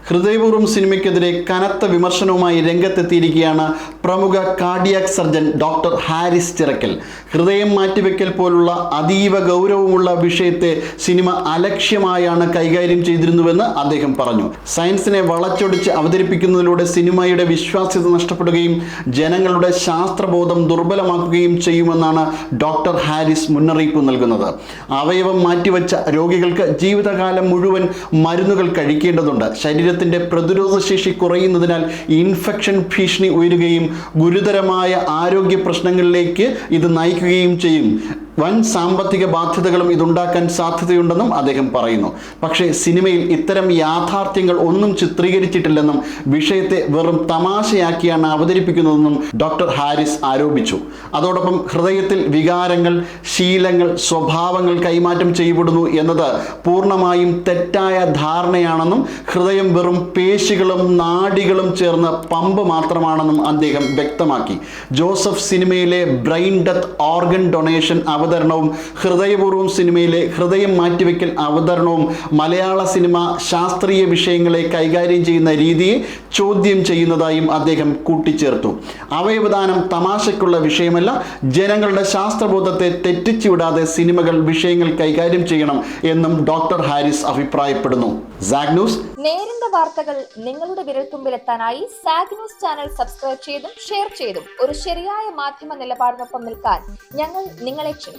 ഹൃദയപൂർവ്വം സിനിമയ്ക്കെതിരെ കനത്ത വിമർശനവുമായി രംഗത്തെത്തിയിരിക്കുകയാണ് പ്രമുഖ cardiac surgeon doctor Haris Chirakkal. ഹൃദയം മാറ്റിവെക്കൽ പോലുള്ള അതീവ ഗൗരവമുള്ള വിഷയത്തെ സിനിമ അലക്ഷ്യമായാണ് കൈകാര്യം ചെയ്തിരുന്നുവെന്ന് അദ്ദേഹം പറഞ്ഞു. സയൻസിനെ വളച്ചൊടിച്ച് അവതരിപ്പിക്കുന്നതിലൂടെ സിനിമയുടെ വിശ്വാസ്യത നഷ്ടപ്പെടുകയും ജനങ്ങളുടെ ശാസ്ത്രബോധം ദുർബലമാക്കുകയും ചെയ്യുമെന്നാണ് ഡോക്ടർ ഹാരിസ് മുന്നറിയിപ്പ് നൽകുന്നത്. അവയവം മാറ്റിവെച്ച രോഗികൾക്ക് ജീവിതകാലം മുഴുവൻ മരുന്നുകൾ കഴിക്കേണ്ടതുണ്ട്. ശരീരത്തിൻ്റെ പ്രതിരോധശേഷി കുറയുന്നതിനാൽ ഇൻഫെക്ഷൻ ഭീഷണി ഉയരുകയും ഗുരുതരമായ ആരോഗ്യ പ്രശ്നങ്ങളിലേക്ക് ഇത് നയിക്കുകയും ചെയ്യും. വൻ സാമ്പത്തിക ബാധ്യതകളും ഇതുണ്ടാക്കാൻ സാധ്യതയുണ്ടെന്നും അദ്ദേഹം പറയുന്നു. പക്ഷേ സിനിമയിൽ ഇത്തരം യാഥാർത്ഥ്യങ്ങൾ ഒന്നും ചിത്രീകരിച്ചിട്ടില്ലെന്നും വിഷയത്തെ വെറും തമാശയാക്കിയാണ് അവതരിപ്പിക്കുന്നതെന്നും ഡോക്ടർ ഹാരിസ് ആരോപിച്ചു. അതോടൊപ്പം ഹൃദയത്തിൽ വികാരങ്ങൾ, ശീലങ്ങൾ, സ്വഭാവങ്ങൾ കൈമാറ്റം ചെയ്യപ്പെടുന്നു എന്നത് പൂർണ്ണമായും തെറ്റായ ധാരണയാണെന്നും ഹൃദയം വെറും പേശികളും നാഡികളും ചേർന്ന പമ്പ് മാത്രമാണെന്നും അദ്ദേഹം വ്യക്തമാക്കി. ജോസഫ് സിനിമയിലെ ബ്രെയിൻ ഡെത്ത് ഓർഗൻ ഡൊണേഷൻ അവതരണവും ഹൃദയപൂർവ്വം സിനിമയിലെ ഹൃദയം മാറ്റിവെക്കൽ അവതരണവും മലയാള സിനിമ ശാസ്ത്രീയ വിഷയങ്ങളെ കൈകാര്യം ചെയ്യുന്ന രീതിയെ ചോദ്യം ചെയ്യുന്നതായും അദ്ദേഹം കൂട്ടിച്ചേർത്തു. അവയവദാനം തമാശയ്ക്കുള്ള വിഷയമല്ല, ജനങ്ങളുടെ ശാസ്ത്രബോധത്തെ തെറ്റിച്ചുവിടാതെ സിനിമകൾ വിഷയങ്ങൾ കൈകാര്യം ചെയ്യണം എന്നും ഡോക്ടർ ഹാരിസ് അഭിപ്രായപ്പെടുന്നു. സാഗ് ന്യൂസ് നേരിന്റെ വാർത്തകൾ നിങ്ങളുടെ വിരൽത്തുമ്പിലെത്താനായി സാഗ് ന്യൂസ് ചാനൽ സബ്സ്ക്രൈബ് ചെയ്തും ഷെയർ ചെയ്തും ഒരു ശരിയായ മാധ്യമ നിലപാടിനൊപ്പം നിൽക്കാൻ ഞങ്ങൾ നിങ്ങളെ ക്ഷണിക്കുന്നു.